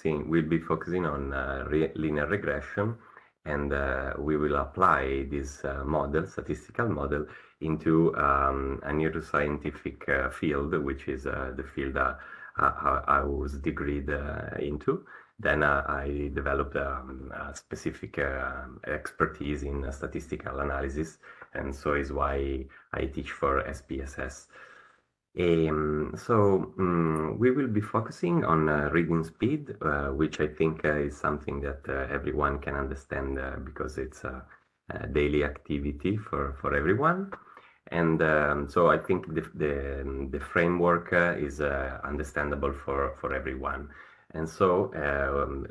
we'll be focusing on linear regression, and we will apply this statistical model, into a neuroscientific field, which is the field I was degreed into. Then I developed a specific expertise in statistical analysis, and so is why I teach for SPSS. We will be focusing on reading speed, which I think is something that everyone can understand because it's a daily activity for everyone. And so I think the framework is understandable for everyone. And so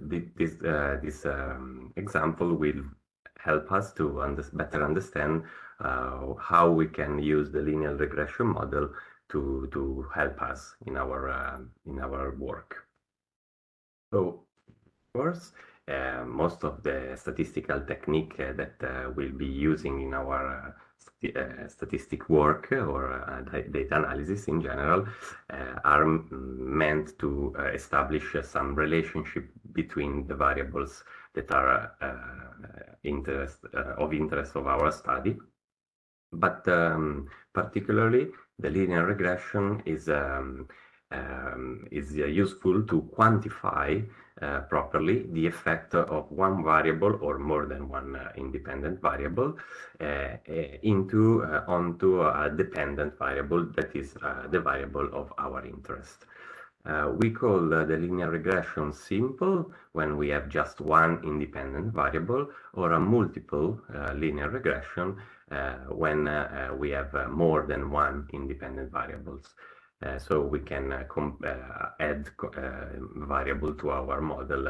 this example will help us to better understand how we can use the linear regression model to help us in our work. So, of course, most of the statistical technique that we'll be using in our statistic work or data analysis in general are meant to establish some relationship between the variables that are of interest of our study. But particularly, the linear regression is useful to quantify properly the effect of one variable or more than one independent variable onto a dependent variable that is the variable of our interest. We call the linear regression simple when we have just one independent variable, or a multiple linear regression when we have more than one independent variables. So we can add variable to our model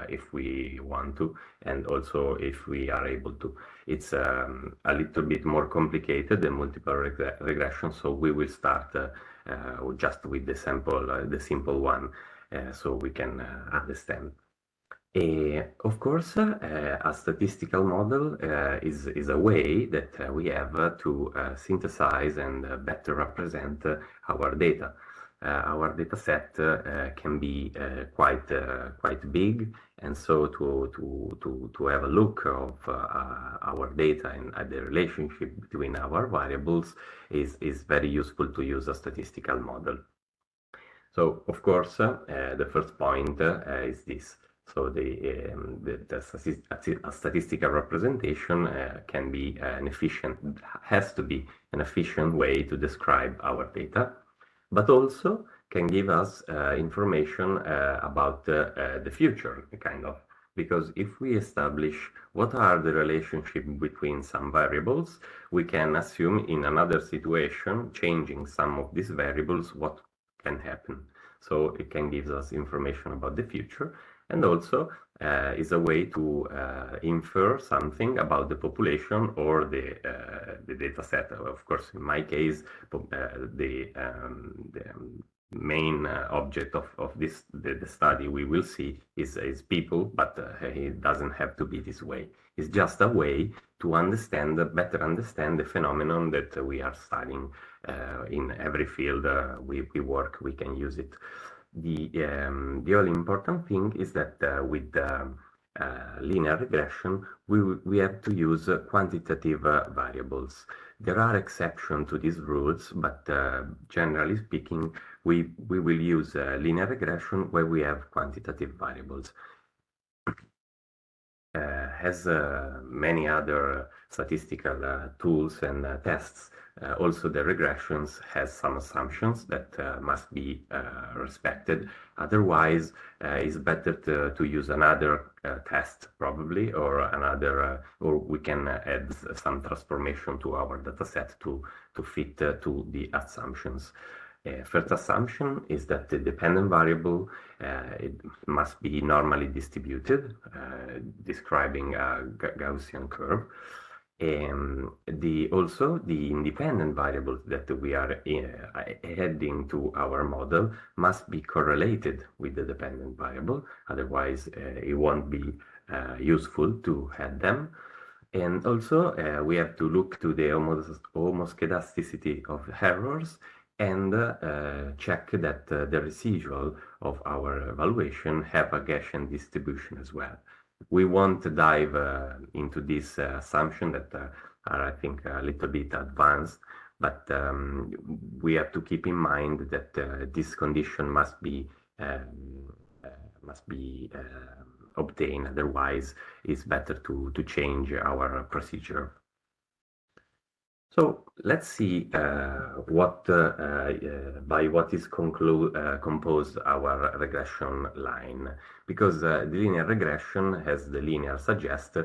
if we want to, and also if we are able to. It's a little bit more complicated than multiple regression, so we will start just with the simple one, so we can understand. Of course, a statistical model is a way that we have to synthesize and better represent our data. Our data set can be quite big, and so to have a look of our data and the relationship between our variables is very useful to use a statistical model. So, of course, the first point is this. So a statistical representation has to be an efficient way to describe our data, but also can give us information about the future, kind of. Because if we establish what are the relationship between some variables, we can assume in another situation, changing some of these variables, what can happen. So it can give us information about the future, and also is a way to infer something about the population or the data set. Of course, in my case, the main object of the study we will see is people, but it doesn't have to be this way. It's just a way to better understand the phenomenon that we are studying in every field we work. We can use it. The only important thing is that with linear regression, we have to use quantitative variables. There are exceptions to these rules, but generally speaking, we will use linear regression where we have quantitative variables. Has many other statistical tools and tests. Also, the regressions has some assumptions that must be respected. Otherwise, it's better to use another test probably, or or we can add some transformation to our data set to fit to the assumptions. First assumption is that the dependent variable it must be normally distributed, describing a Gaussian curve. Also, the independent variables that we are adding to our model must be correlated with the dependent variable. Otherwise, it won't be useful to add them. And also, we have to look to the homoscedasticity of errors and check that the residual of our evaluation have a Gaussian distribution as well. We won't dive into this assumption that are, I think, a little bit advanced, but we have to keep in mind that this condition must be obtained. Otherwise, it's better to change our procedure. So let's see what by what is composed our regression line, because the linear regression, as the linear suggests,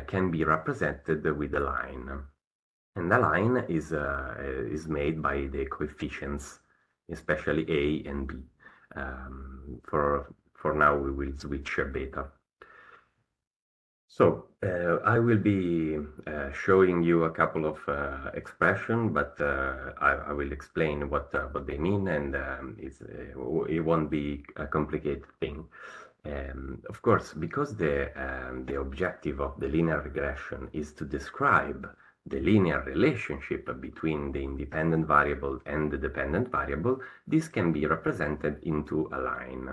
can be represented with a line, and the line is made by the coefficients, especially a and b. For now, we will switch beta. So I will be showing you a couple of expressions, but I will explain what they mean, and it won't be a complicated thing. Of course, because the objective of the linear regression is to describe the linear relationship between the independent variable and the dependent variable, this can be represented into a line.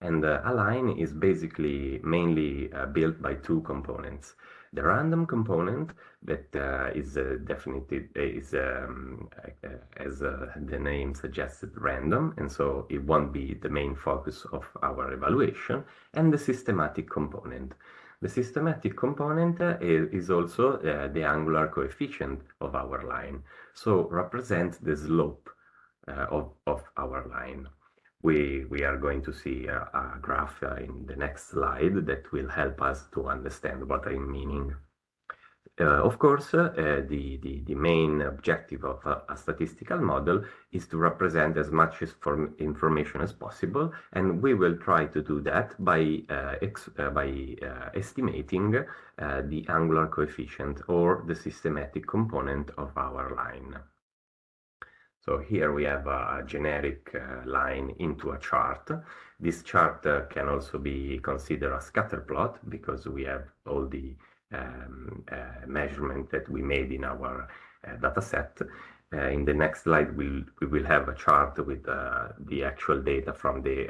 And a line is basically mainly built by two components. The random component that is definitely as the name suggested, random, and so it won't be the main focus of our evaluation, and the systematic component. The systematic component is also the angular coefficient of our line, so represents the slope of our line. We are going to see a graph in the next slide that will help us to understand what I'm meaning. Of course, the main objective of a statistical model is to represent as much information as possible, and we will try to do that by estimating the angular coefficient or the systematic component of our line. So here we have a generic line into a chart. This chart can also be considered a scatter plot because we have all the measurement that we made in our data set. In the next slide, we will have a chart with the actual data from the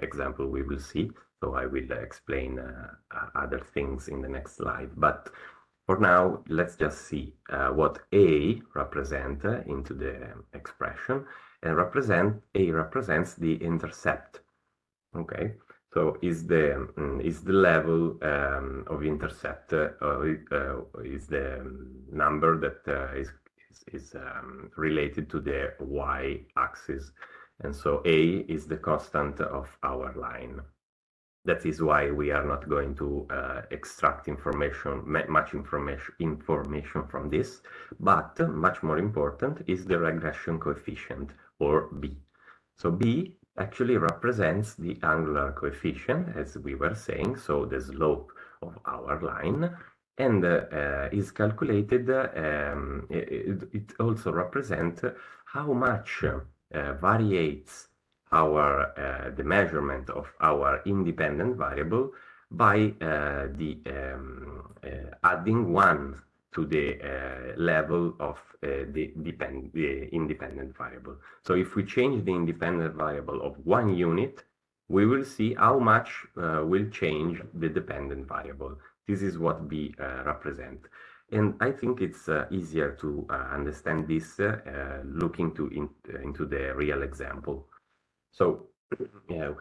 example we will see. So I will explain other things in the next slide. But for now, let's just see what A represents into the expression, and A represents the intercept. Okay, so is the level of intercept is the number that is related to the y-axis, and so A is the constant of our line. That is why we are not going to extract much information from this, but much more important is the regression coefficient, or B. So B actually represents the angular coefficient, as we were saying, so the slope of our line, and is calculated, it also represents how much variates the measurement of our independent variable by adding 1 to the level of the independent variable. So if we change the independent variable of 1 unit, we will see how much will change the dependent variable. This is what B represents. And I think it's easier to understand this looking into the real example. So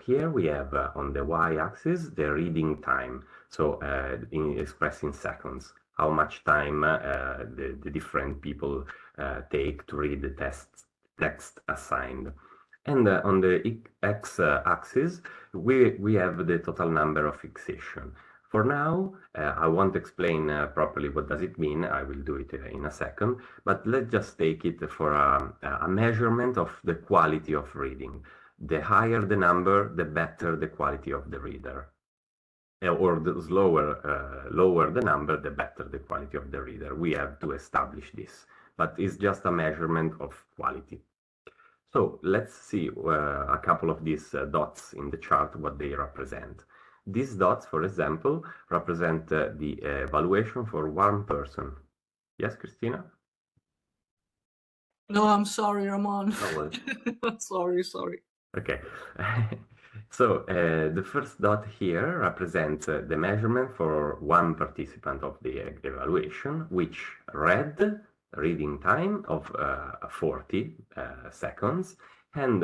here we have on the y-axis the reading time, so expressed in seconds, how much time the different people take to read the text assigned. And on the x-axis, we have the total number of fixation. For now, I won't explain properly what does it mean. I will do it in a second, but let's just take it for a measurement of the quality of reading. The higher the number, the better the quality of the reader. Or the lower the number, the better the quality of the reader. We have to establish this, but it's just a measurement of quality. So let's see a couple of these dots in the chart, what they represent. These dots, for example, represent the evaluation for one person. Yes, Christina? No, I'm sorry, Ramon. Oh, well. Sorry. Okay. So the first dot here represents the measurement for one participant of the evaluation, which read reading time of 40 seconds and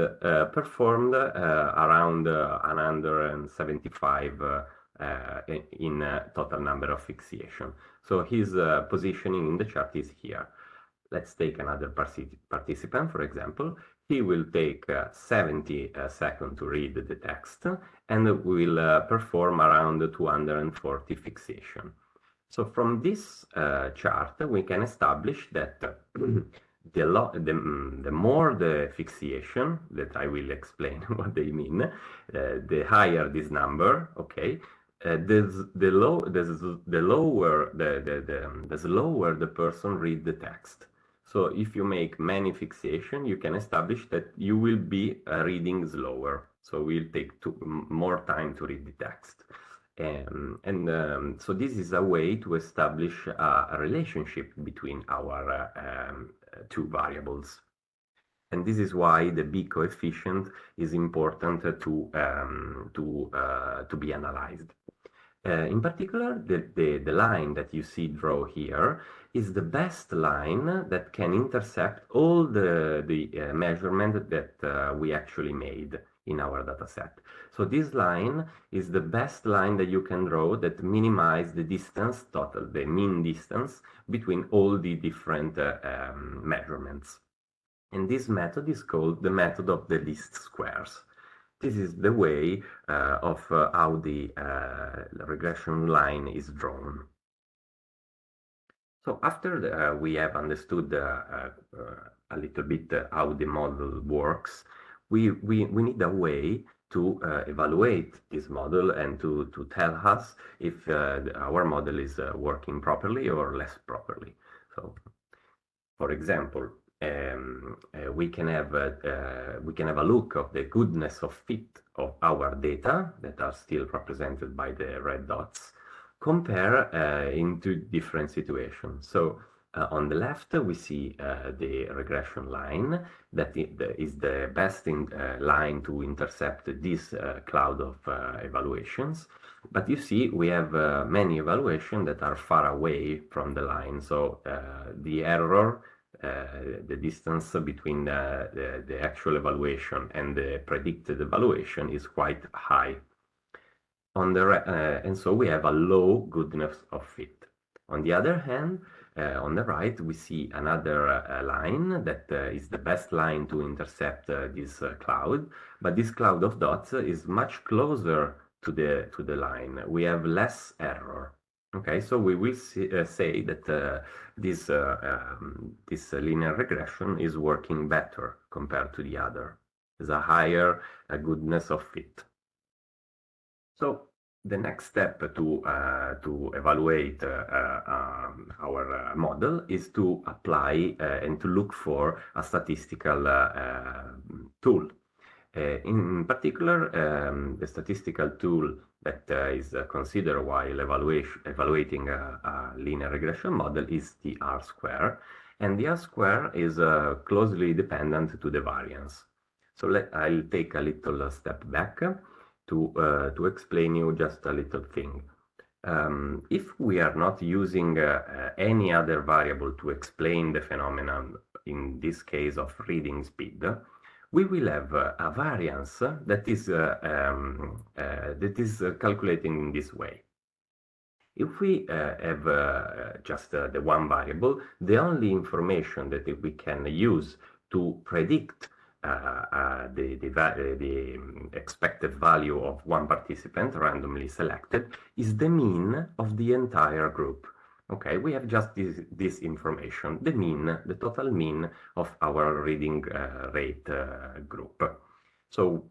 performed around 175 in total number of fixation. So his positioning in the chart is here. Let's take another participant, for example. He will take 70 seconds to read the text and will perform around 240 fixation. So from this chart, we can establish that the more the fixation, that I will explain what they mean, the higher this number, okay, the slower the person read the text. So if you make many fixation, you can establish that you will be reading slower. So we'll take more time to read the text. So this is a way to establish a relationship between our two variables. And this is why the B coefficient is important to be analyzed. In particular, the line that you see draw here is the best line that can intercept all the measurement that we actually made in our data set. So this line is the best line that you can draw that minimize the distance, the mean distance between all the different measurements. And this method is called the method of the least squares. This is the way of how the regression line is drawn. So after we have understood a little bit how the model works, we need a way to evaluate this model and to tell us if our model is working properly or less properly. So, for example, we can have a look of the goodness of fit of our data that are still represented by the red dots, compare into different situations. So on the left, we see the regression line that is the best line to intercept this cloud of evaluations. But you see, we have many evaluations that are far away from the line. So the error, the distance between the actual evaluation and the predicted evaluation is quite high. And so we have a low goodness of fit. On the other hand, on the right, we see another line that is the best line to intercept this cloud, but this cloud of dots is much closer to the line. We have less error. Okay, so we will say that this linear regression is working better compared to the other. There's a higher goodness of fit. So the next step to evaluate our model is to apply and to look for a statistical tool. In particular, the statistical tool that is considered while evaluating a linear regression model is the R-square, and the R-square is closely dependent to the variance. So I'll take a little step back to explain you just a little thing. If we are not using any other variable to explain the phenomenon, in this case of reading speed, we will have a variance that is calculating in this way. If we have just the one variable, the only information that we can use to predict the expected value of one participant randomly selected is the mean of the entire group. Okay, we have just this information, the mean, the total mean of our reading rate group. So,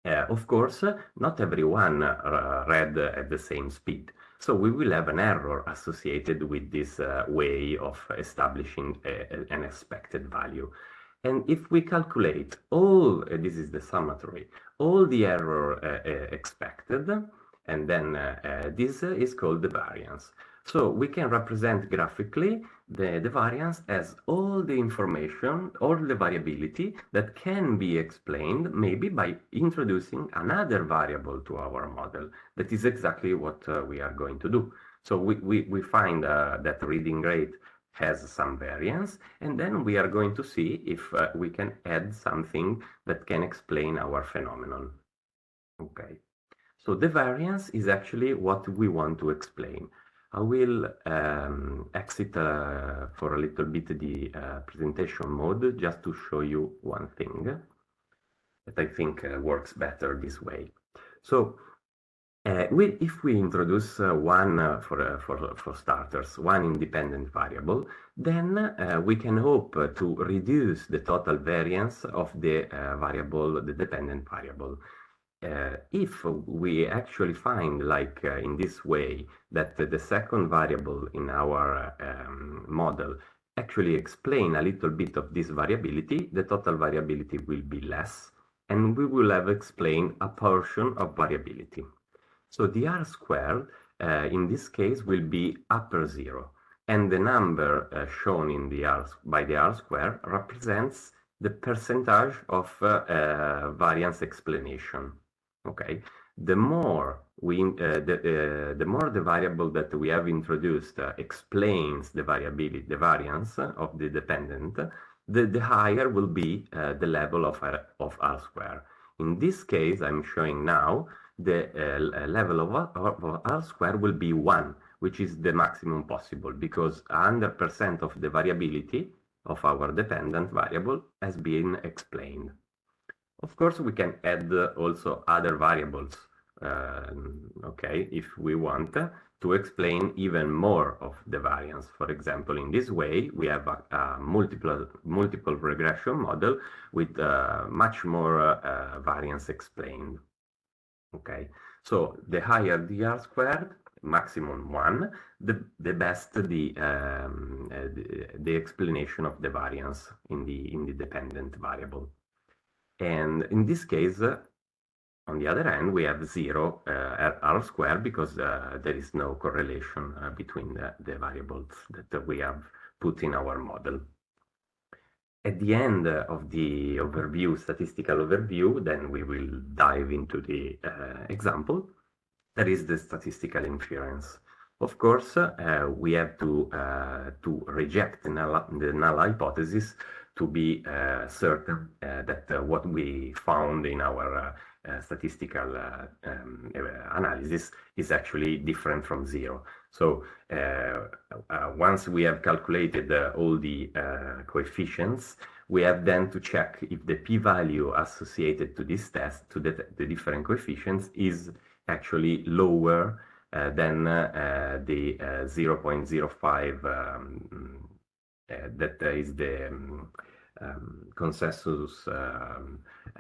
of course, not everyone read at the same speed. So we will have an error associated with this way of establishing an expected value. And if we calculate all, this is the summatory, all the error expected, and then this is called the variance. So we can represent graphically the variance as all the information, all the variability that can be explained maybe by introducing another variable to our model. That is exactly what we are going to do. So we find that reading rate has some variance, and then we are going to see if we can add something that can explain our phenomenon. Okay, so the variance is actually what we want to explain. I will exit for a little bit the presentation mode just to show you one thing that I think works better this way. So if we introduce for starters, one independent variable, then we can hope to reduce the total variance of the variable, the dependent variable. If we actually find, like in this way, that the second variable in our model actually explain a little bit of this variability, the total variability will be less, and we will have explained a portion of variability. So the R squared in this case will be upper zero, and the number shown in the by the R square represents the percentage of variance explanation. Okay, the more the more the variable that we have introduced explains the variability, the variance of the dependent, the higher will be the level of R square. In this case, I'm showing now the level of R square will be 1, which is the maximum possible, because 100% of the variability of our dependent variable has been explained. Of course, we can add also other variables, okay, if we want to explain even more of the variance. For example, in this way, we have a multiple regression model with much more variance explained. Okay, so the higher the R squared, maximum 1, the best the explanation of the variance in the dependent variable. And in this case, on the other hand, we have 0 R squared because there is no correlation between the variables that we have put in our model. At the end of the overview, statistical overview, then we will dive into the example. That is the statistical inference. Of course, we have to reject the null hypothesis to be certain that what we found in our statistical analysis is actually different from 0. So once we have calculated all the coefficients, we have then to check if the p-value associated to this test, to the different coefficients, is actually lower than the 0.05 that is the consensus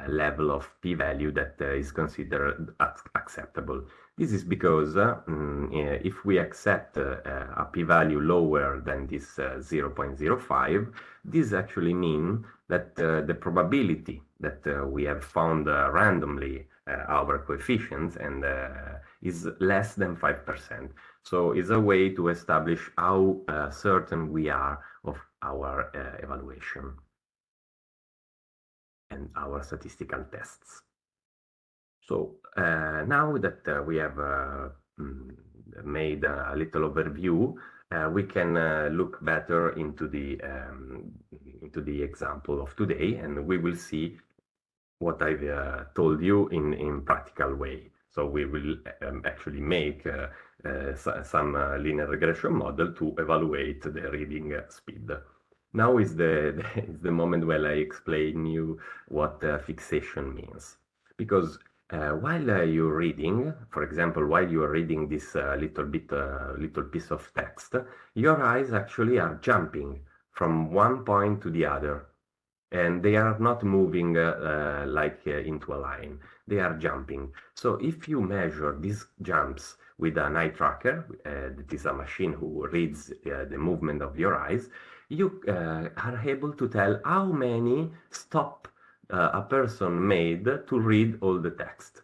level of p-value that is considered acceptable. This is because if we accept a p-value lower than this 0.05, this actually means that the probability that we have found randomly our coefficients and is less than 5%. So it's a way to establish how certain we are of our evaluation and our statistical tests. So now that we have made a little overview, we can look better into the example of today, and we will see what I've told you in practical way. So we will actually make some linear regression model to evaluate the reading speed. Now is the moment where I explain you what fixation means. Because while you're reading, for example, while you are reading this little piece of text, your eyes actually are jumping from one point to the other. And they are not moving into a line. They are jumping. So if you measure these jumps with an eye tracker, that is a machine who reads the movement of your eyes, you are able to tell how many stop a person made to read all the text.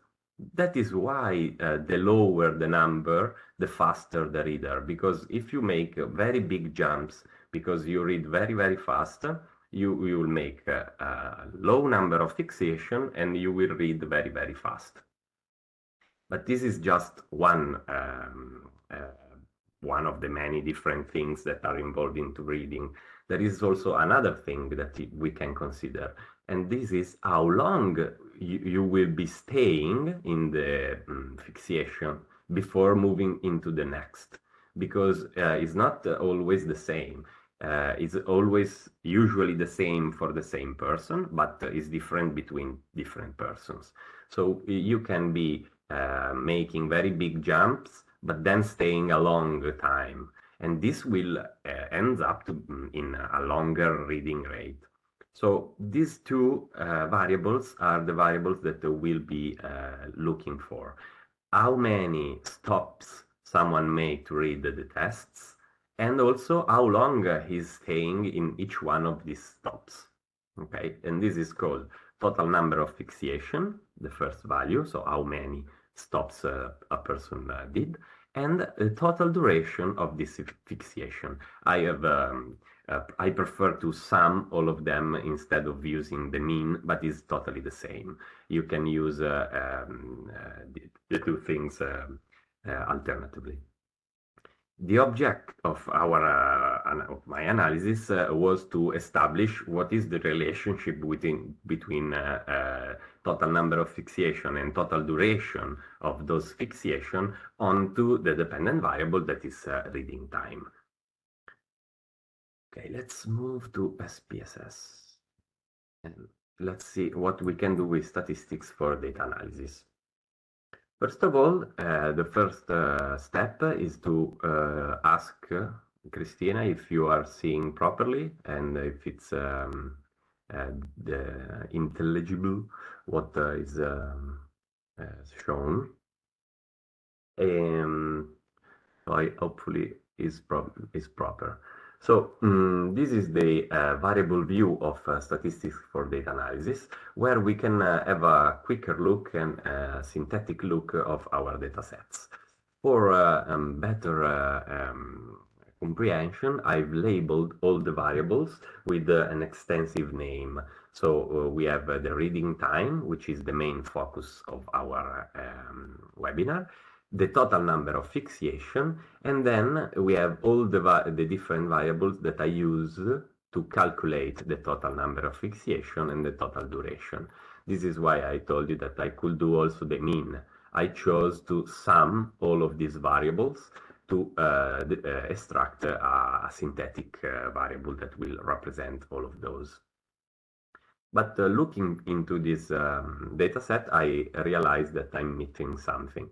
that is why the lower the number, the faster the reader. Because if you make very big jumps, because you read very, very fast, you will make a low number of fixation and you will read very, very fast. But this is just one of the many different things that are involved into reading. There is also another thing that we can consider, and this is how long you will be staying in the fixation before moving into the next, because it's not always the same. It's always usually the same for the same person, but is different between different persons. So you can be making very big jumps, but then staying a long time. And this will end up in a longer reading rate. So these two variables are the variables that we'll be looking for. How many stops someone make to read the tests, and also how long he's staying in each one of these stops. Okay, and this is called total number of fixation, the first value, so how many stops a person did, and the total duration of this fixation. I prefer to sum all of them instead of using the mean, but it's totally the same. You can use the two things alternatively. The object of my analysis was to establish what is the relationship between total number of fixation and total duration of those fixation onto the dependent variable that is reading time. Okay, let's move to SPSS. And let's see what we can do with statistics for data analysis. First of all, the first step is to ask Christina if you are seeing properly and if it's intelligible what is shown. So hopefully is proper. So this is the variable view of statistics for data analysis, where we can have a quicker look and synthetic look of our data sets. For better comprehension, I've labeled all the variables with an extensive name. So we have the reading time, which is the main focus of our webinar, the total number of fixation, and then we have all the different variables that I use to calculate the total number of fixation and the total duration. This is why I told you that I could do also the mean. I chose to sum all of these variables to extract a synthetic variable that will represent all of those. But looking into this data set, I realized that I'm missing something.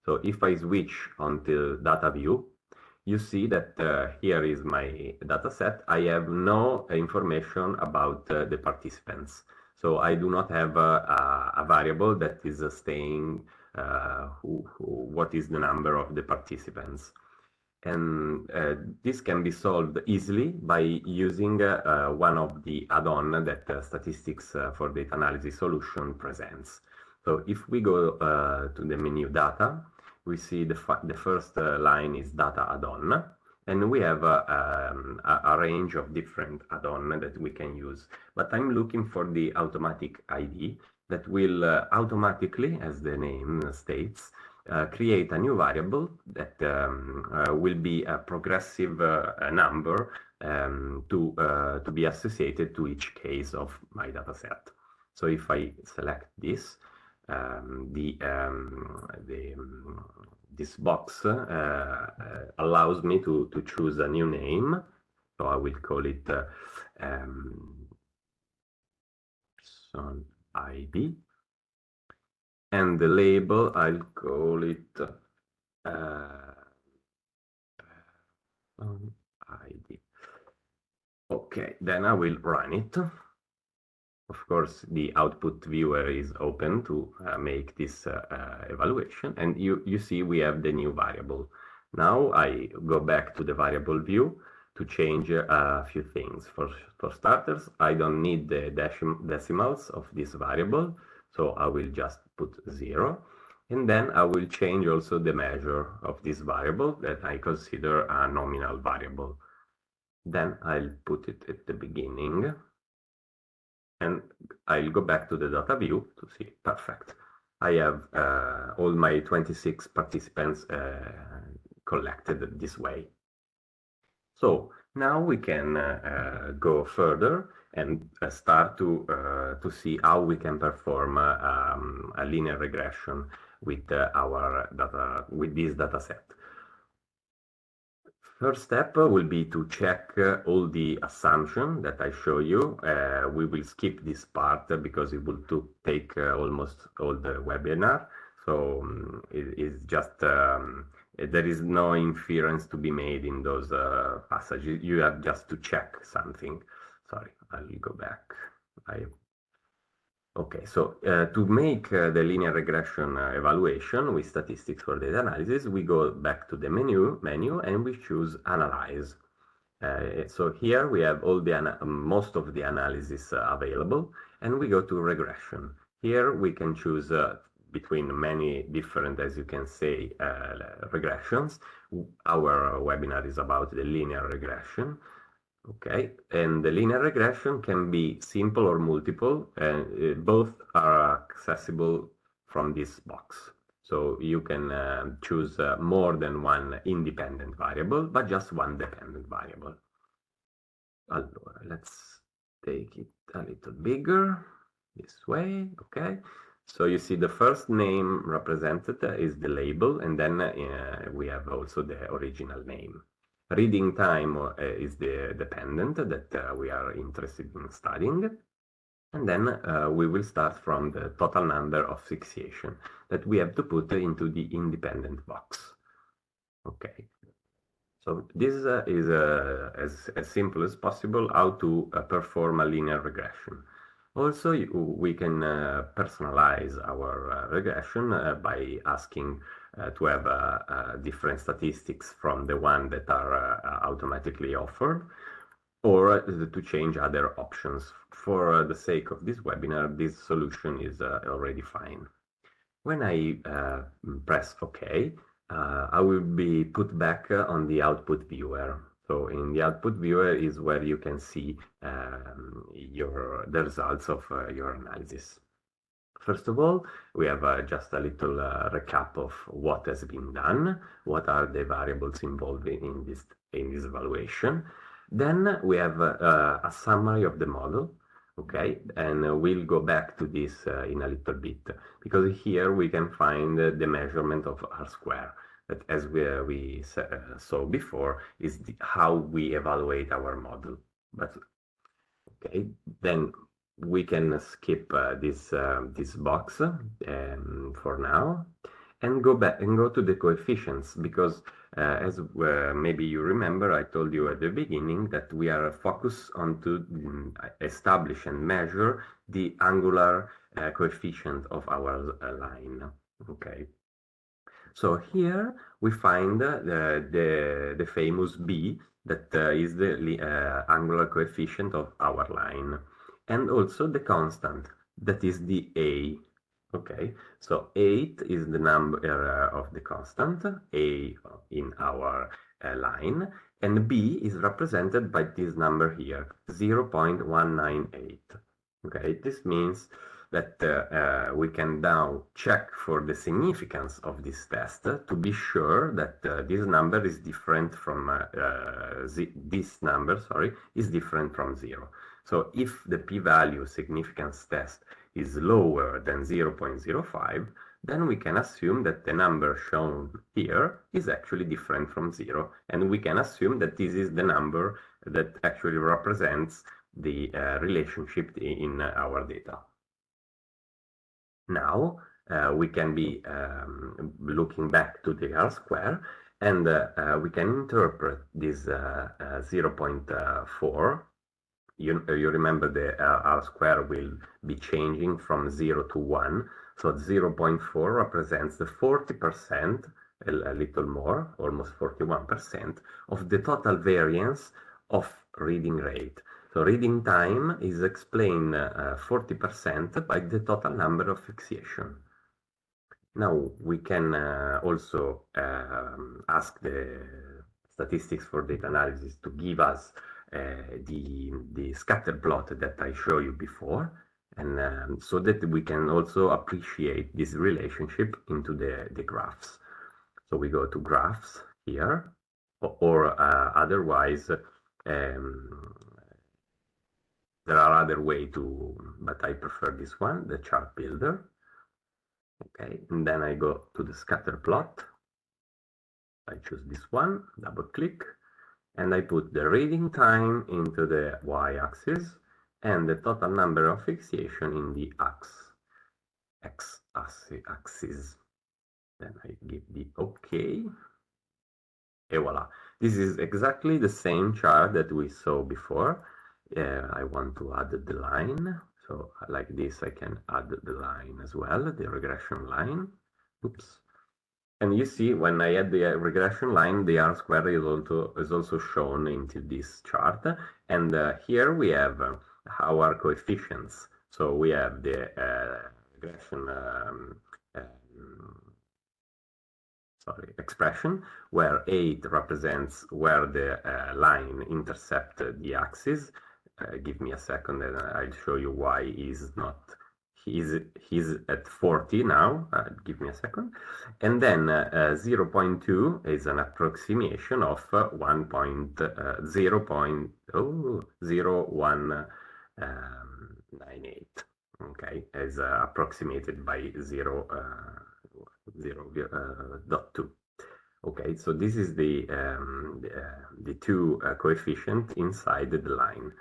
So if I switch onto data view, you see that here is my data set. I have no information about the participants. So I do not have a variable that is staying what is the number of the participants. And this can be solved easily by using one of the add-on that Statistics for Data Analysis solution presents. So if we go to the menu data, we see the first line is data add-on, and we have a range of different add-on that we can use. But I'm looking for the automatic ID that will automatically, as the name states, create a new variable that will be a progressive number to be associated to each case of my data set. So if I select this, this box allows me to choose a new name. So I will call it ID. And the label, I'll call it ID. Okay, then I will run it. Of course, the output viewer is open to make this evaluation, and you see we have the new variable. Now I go back to the variable view to change a few things. For starters, I don't need the decimals of this variable, so I will just put 0. And then I will change also the measure of this variable that I consider a nominal variable. Then I'll put it at the beginning, and I'll go back to the data view to see. Perfect. I have all my 26 participants collected this way. So now we can go further and start to see how we can perform a linear regression with our data, with this data set. First step will be to check all the assumptions that I show you. We will skip this part because it will take almost all the webinar. So it is just, there is no inference to be made in those passages. You have just to check something. Sorry, I'll go back. Okay, so to make the linear regression evaluation with statistics for data analysis, we go back to the menu and we choose Analyze. So here we have all the most of the analysis available, and we go to Regression. Here we can choose between many different, as you can say, regressions. Our webinar is about the linear regression. Okay, and the linear regression can be simple or multiple, and both are accessible from this box. So you can choose more than one independent variable, but just one dependent variable. Allora, let's take it a little bigger, this way, okay? So you see the first name represented is the label, and then we have also the original name. Reading time is the dependent that we are interested in studying. And then we will start from the total number of fixation that we have to put into the independent box. Okay. So this is as simple as possible how to perform a linear regression. Also, we can personalize our regression by asking to have different statistics from the one that are automatically offered, or to change other options. For the sake of this webinar, this solution is already fine. When I press OK, I will be put back on the output viewer. So in the output viewer is where you can see the results of your analysis. First of all, we have just a little recap of what has been done, what are the variables involved in this evaluation. Then we have a summary of the model, okay, and we'll go back to this in a little bit, because here we can find the measurement of R-square. That, as we saw before, is how we evaluate our model. But okay, then we can skip this box for now and go back and go to the coefficients, because as maybe you remember, I told you at the beginning that we are focused on to establish and measure the angular coefficient of our line. Okay. So here we find the famous B, that is the angular coefficient of our line, and also the constant, that is the A. Okay, so 8 is the number of the constant, A in our line, and B is represented by this number here, 0.198. Okay, this means that we can now check for the significance of this test to be sure that this number is different from this number, sorry, is different from 0. So if the p-value significance test is lower than 0.05, then we can assume that the number shown here is actually different from 0, and we can assume that this is the number that actually represents the relationship in our data. Now we can be looking back to the R-square, and we can interpret this 0.4. You remember the R-square will be changing from 0 to 1. So 0.4 represents the 40%, a little more, almost 41%, of the total variance of reading rate. So reading time is explained 40% by the total number of fixation. Now we can also ask the statistics for data analysis to give us the scatter plot that I showed you before, and so that we can also appreciate this relationship into the graphs. So we go to graphs here, or otherwise there are other way to, but I prefer this one, the chart builder. Okay, and then I go to the scatter plot. I choose this one, double click, and I put the reading time into the y-axis and the total number of fixation in the x-axis. Then I give the OK. And voila. This is exactly the same chart that we saw before. I want to add the line. So like this, I can add the line as well, the regression line. Oops. And you see, when I add the regression line, the R square is also shown into this chart. And here we have our coefficients. So we have the regression expression, where 8 represents where the line intercepted the axis. Give me a second and I'll show you why he's not. He's at 40 now. Give me a second. And then 0.2 is an approximation of 1.0.0198. Okay, as approximated by 0.2. Okay, so this is the two coefficient inside the line.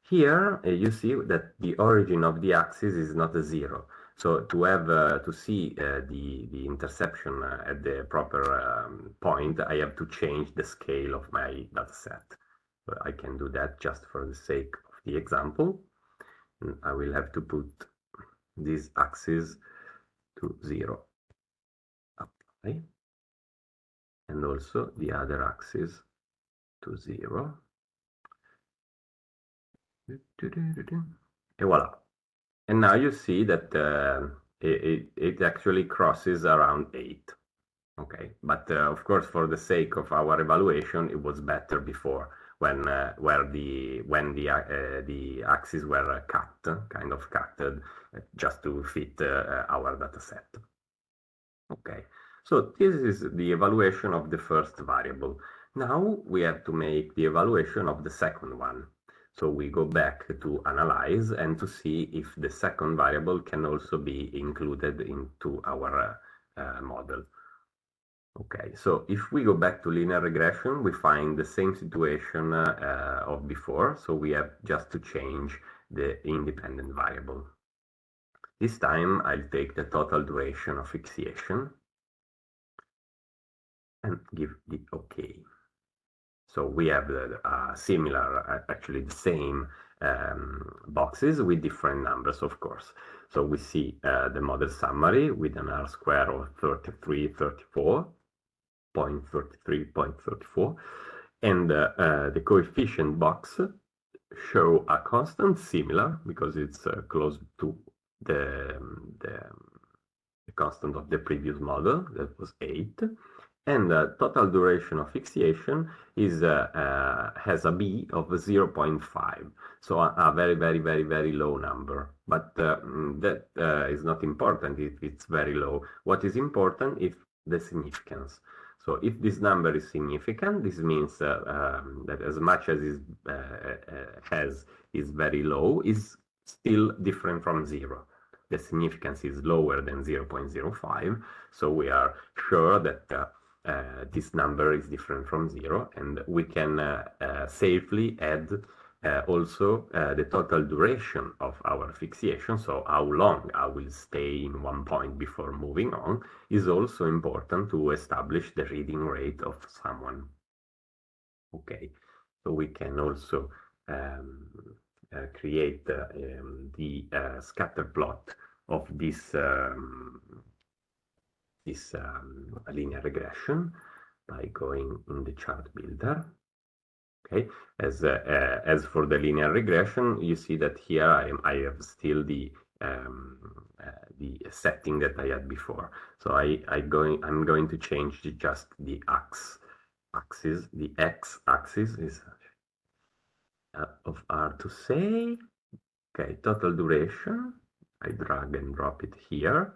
Here you see that the origin of the axis is not a 0. So to have to see the interception at the proper point, I have to change the scale of my data set. So I can do that just for the sake of the example. And I will have to put this axis to 0. Apply. And also the other axis to 0. And voila. And now you see that it actually crosses around 8. Okay, but of course, for the sake of our evaluation, it was better before when the axes were cut, kind of cutted, just to fit our data set. Okay, so this is the evaluation of the first variable. Now we have to make the evaluation of the second one. So we go back to analyze and to see if the second variable can also be included into our model. Okay, so if we go back to linear regression, we find the same situation of before. So we have just to change the independent variable. This time I'll take the total duration of fixation and give the OK. So we have similar, actually the same boxes with different numbers, of course. So we see the model summary with an R square of 33.34, and the coefficient box show a constant similar because it's close to the constant of the previous model, that was 8. And the total duration of fixation is has a B of 0.5, so a very, very, very, very low number. But that is not important if it's very low. What is important is the significance. So if this number is significant, this means that as much as is very low, is still different from 0. The significance is lower than 0.05, so we are sure that this number is different from 0, and we can safely add also the total duration of our fixation. So how long I will stay in one point before moving on is also important to establish the reading rate of someone. Okay, so we can also create the scatter plot of this linear regression by going in the chart builder. Okay, as for the linear regression, you see that here I have still the the setting that I had before. So I'm going to change just the axis. The x-axis is of R to say. Okay, total duration. I drag and drop it here.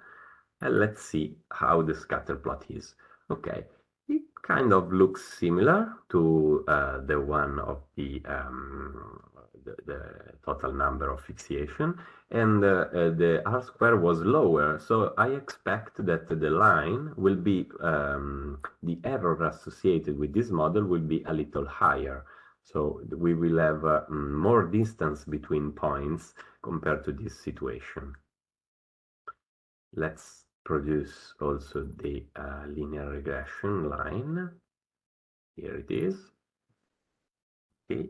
And let's see how the scatter plot is. Okay, it kind of looks similar to the one of the total number of fixation, and the R square was lower. So I expect that the line will be, the error associated with this model will be a little higher. So we will have more distance between points compared to this situation. Let's produce also the linear regression line. Here it is. Okay.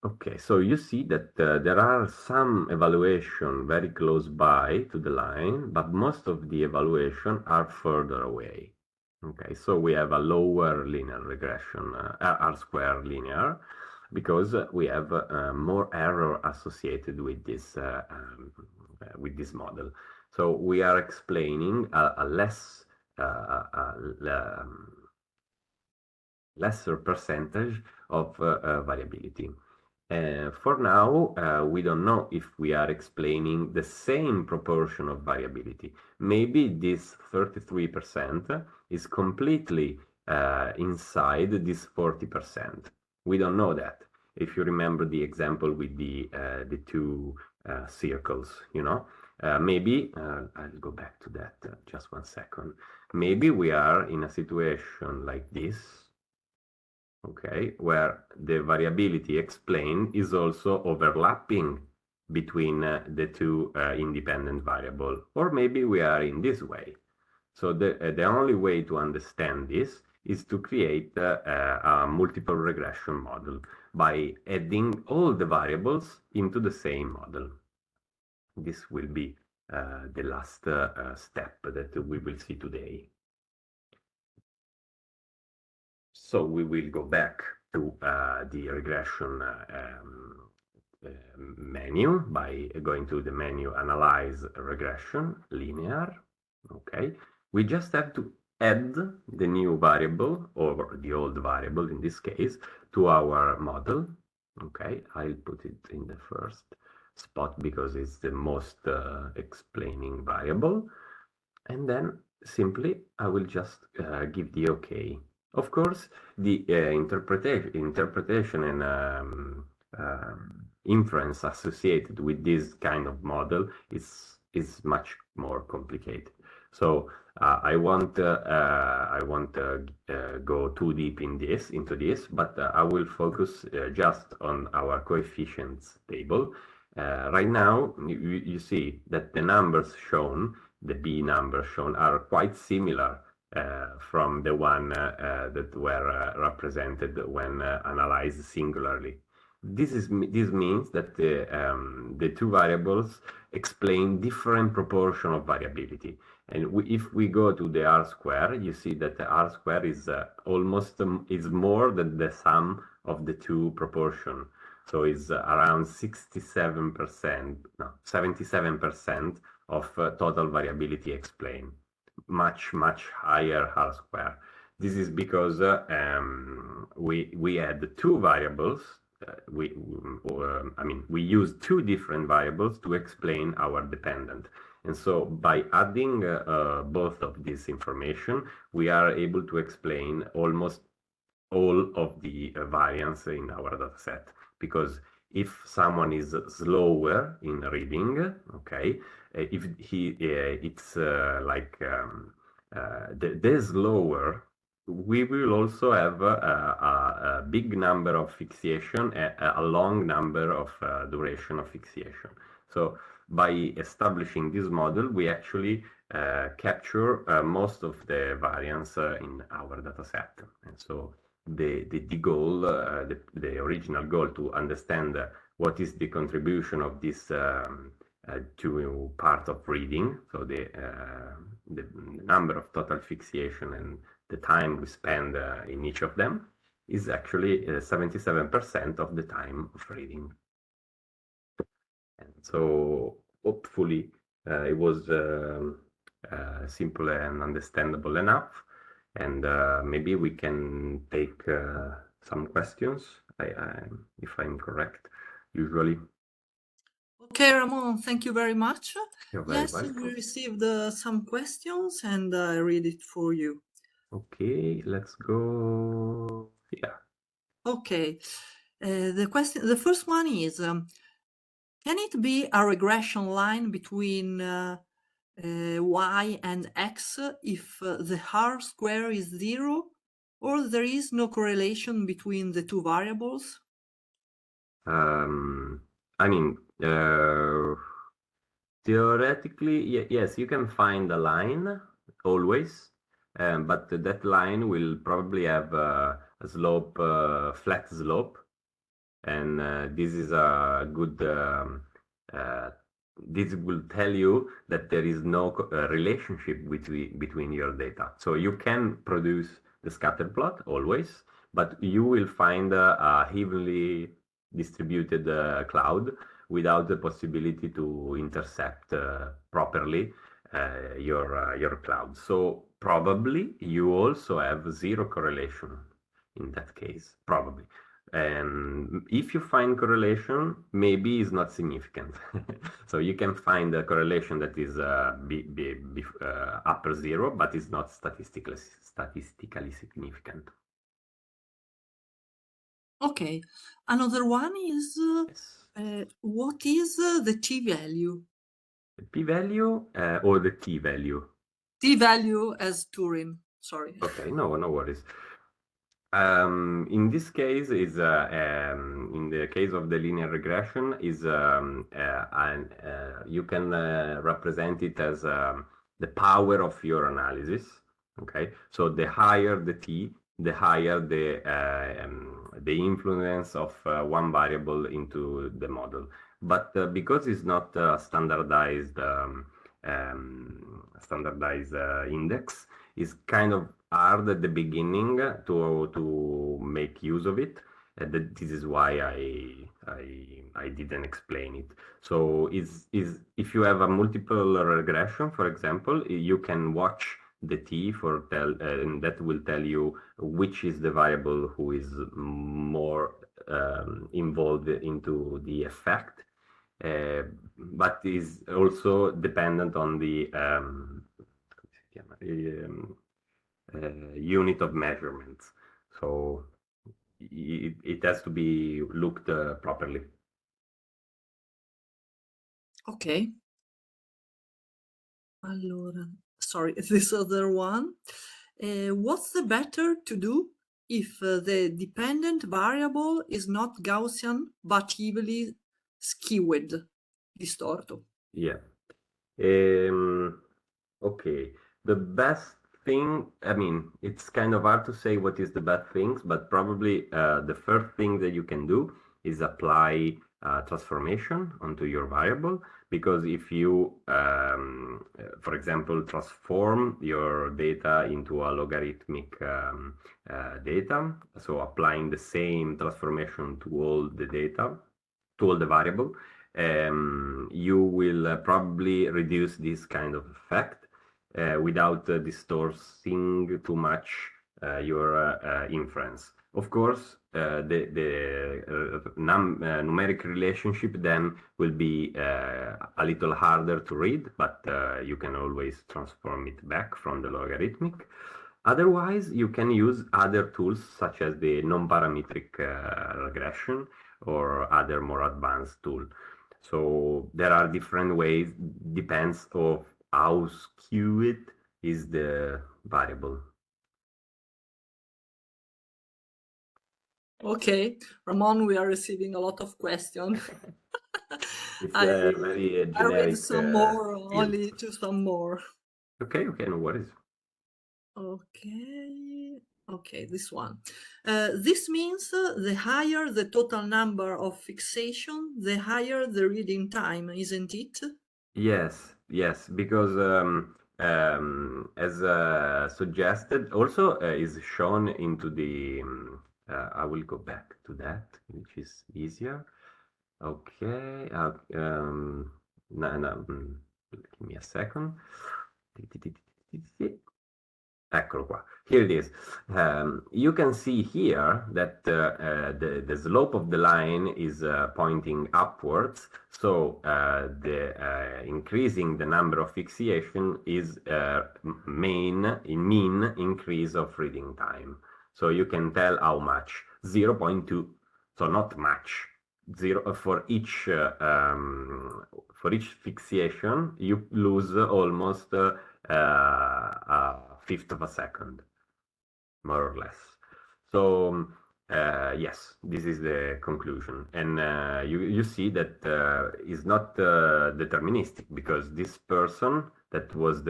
Okay, so you see that there are some evaluation very close by to the line, but most of the evaluation are further away. Okay, so we have a lower linear regression, R square linear, because we have more error associated with this model. So we are explaining a lesser percentage of variability. For now, we don't know if we are explaining the same proportion of variability. Maybe this 33% is completely inside this 40%. We don't know that. If you remember the example with the two circles, you know, maybe I'll go back to that just 1 second. Maybe we are in a situation like this, okay, where the variability explained is also overlapping between the two independent variables, or maybe we are in this way. So the only way to understand this is to create a multiple regression model by adding all the variables into the same model. This will be the last step that we will see today. So we will go back to the regression menu by going to the menu Analyze Regression Linear. Okay, we just have to add the new variable, or the old variable in this case, to our model. Okay, I'll put it in the first spot because it's the most explaining variable, and then simply I will just give the OK. Of course, the interpretation and inference associated with this kind of model is much more complicated. So I won't go too deep into this, but I will focus just on our coefficients table. Right now, you see that the numbers shown, the B numbers shown, are quite similar from the one that were represented when analyzed singularly. This means that the two variables explain different proportion of variability. And if we go to the R square, you see that the R square is almost is more than the sum of the two proportion. So it's around 67%, no, 77% of total variability explained. Much higher R square. This is because we had two variables. We use two different variables to explain our dependent. And so by adding both of this information, we are able to explain almost all of the variance in our dataset. Because if someone is slower in reading, okay, if it's like the slower, we will also have a big number of fixation, a long number of duration of fixation. So by establishing this model, we actually capture most of the variance in our dataset. And so the goal, the original goal, to understand what is the contribution of this to part of reading, so the number of total fixation and the time we spend in each of them, is actually 77% of the time of reading. And so hopefully it was simple and understandable enough. And maybe we can take some questions, if I'm correct, usually. Okay, Ramon, thank you very much. You're very Yes, we welcome. received some questions and I read it for you. Okay, let's go here. Okay, the first one is, can it be a regression line between y and x if the r square is 0, or there is no correlation between the two variables? I mean, theoretically, yes, you can find a line always, but that line will probably have a slope, flat slope, and this is a good this will tell you that there is no relationship between your data. So you can produce the scatter plot always, but you will find a evenly distributed cloud without the possibility to intercept properly your cloud. So probably you also have zero correlation in that case, probably. And if you find correlation, maybe it's not significant. So you can find a correlation that is upper zero, but it's not statistically significant. Okay, another one is, Yes. what is the t-value? The p-value or the t-value? T-value as Turing, sorry. Okay, no worries. In this case, is in the case of the linear regression, is you can represent it as the power of your analysis. Okay, so the higher the t, the higher the influence of one variable into the model. But because it's not standardized index, is kind of hard at the beginning to make use of it. This is why I didn't explain it. So if you have a multiple regression, for example, you can watch the t and that will tell you which is the variable who is more involved into the effect, but is also dependent on the unit of measurements. So it has to be looked properly. Okay. Allora, sorry, this other one. What's the better to do if the dependent variable is not Gaussian but heavily skewed, distorto? Yeah. Okay. The best thing, I mean, it's kind of hard to say what is the best things, but probably the first thing that you can do is apply transformation onto your variable. Because if you, for example, transform your data into a logarithmic data, so applying the same transformation to all the data, to all the variable, you will probably reduce this kind of effect without distorting too much your inference. Of course, the numeric relationship then will be a little harder to read, but you can always transform it back from the logarithmic. Otherwise, you can use other tools such as the non-parametric regression or other more advanced tool. So there are different ways, depends of how skewed is the variable. Okay, Ramon, we are receiving a lot of questions. It's I a very I read generic some more, field. only to some more. Okay, no worries. Okay, this one. This means the higher the total number of fixation, the higher the reading time, isn't it? Yes, because as suggested, also is shown into the. I will go back to that, which is easier. Okay. Give me a second. Eccolo qua. Here it is. You can see here that the slope of the line is pointing upwards. So the increasing the number of fixation is mean increase of reading time. So you can tell how much. 0.2. So not much. Zero for each fixation, you lose almost a fifth of a second, more or less. So yes, this is the conclusion, and you see that is not deterministic, because this person that was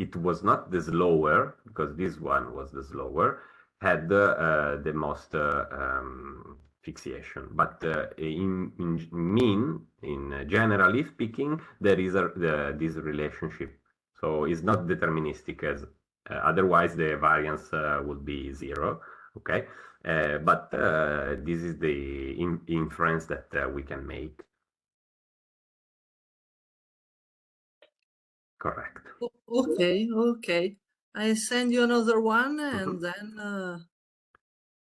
it was not the slower, because this one was the slower, had the most fixation, but generally speaking, there is this relationship. So it's not deterministic, as otherwise the variance would be 0. Okay, but this is the inference that we can make. Correct. Okay, okay. I send you another one, and then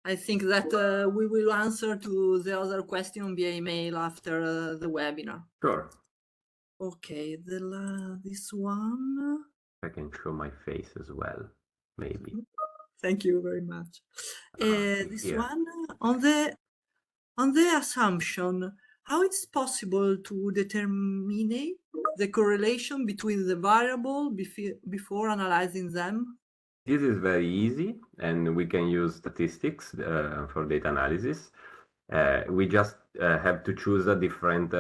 I think that we will answer to the other question via email after the webinar. Sure. Okay, this one. I can show my face as well, maybe. Thank you very much. This Here. one on the assumption, how it's possible to determine the correlation between the variable before analyzing them? This is very easy, and we can use statistics for data analysis. We just have to choose a different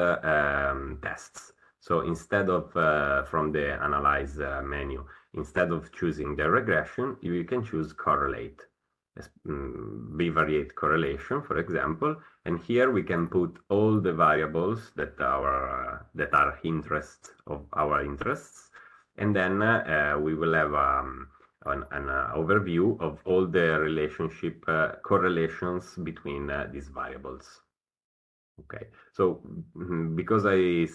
tests. So instead of from the analyze menu, instead of choosing the regression, you can choose correlate, bivariate correlation, for example. And here we can put all the variables that are interest of our interests, and then we will have an overview of all the relationship correlations between these variables. Okay, so because I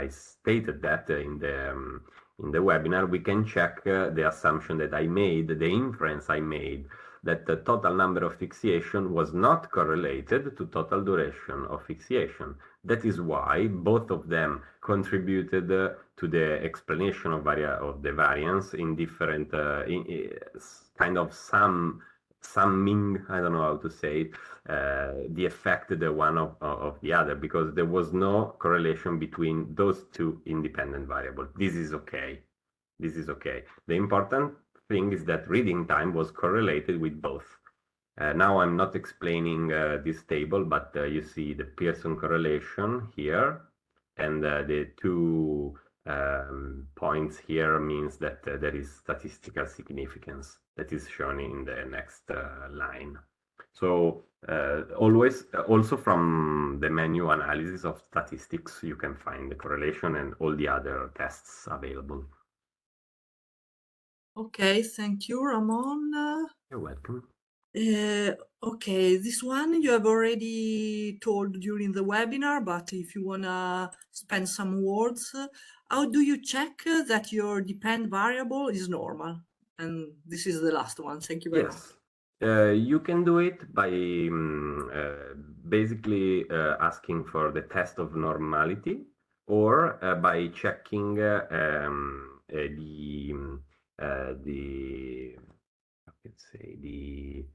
stated that in the webinar, we can check the assumption that I made, the inference I made, that the total number of fixation was not correlated to total duration of fixation. That is why both of them contributed to the explanation of the variance in different kind of summing, I don't know how to say it, the effect the one of the other, because there was no correlation between those two independent variables. This is okay. This is okay. The important thing is that reading time was correlated with both. Now I'm not explaining this table, but you see the Pearson correlation here, and the two points here means that there is statistical significance that is shown in the next line. So always, also from the menu analysis of statistics, you can find the correlation and all the other tests available. Okay, thank you, Ramon. You're welcome. Okay, this one you have already told during the webinar, but if you want to spend some words, how do you check that your depend variable is normal? And this is the last one. Thank you very much. You can do it by basically asking for the test of normality, or by checking let's say the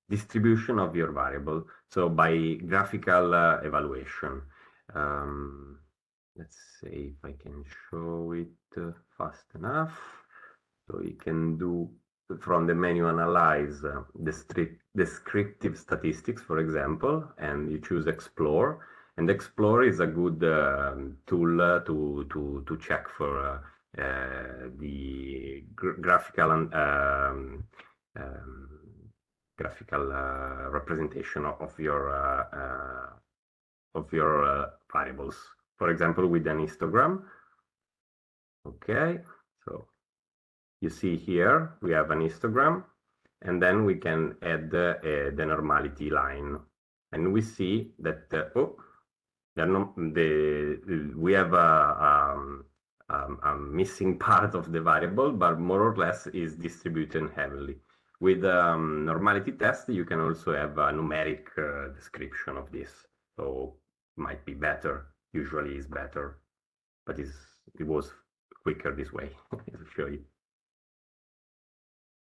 distribution of your variable. So by graphical evaluation. Let's see if I can show it fast enough. So you can do from the menu analyze descriptive statistics, for example, and you choose explore. And explore is a good tool to check for the graphical representation of your variables. For example, with an histogram. Okay, so you see here we have an histogram, and then we can add the normality line. And we see that we have a missing part of the variable, but more or less is distributed heavily. With normality test, you can also have a numeric description of this, so might be better. Usually is better, but it was quicker this way. I'll show you.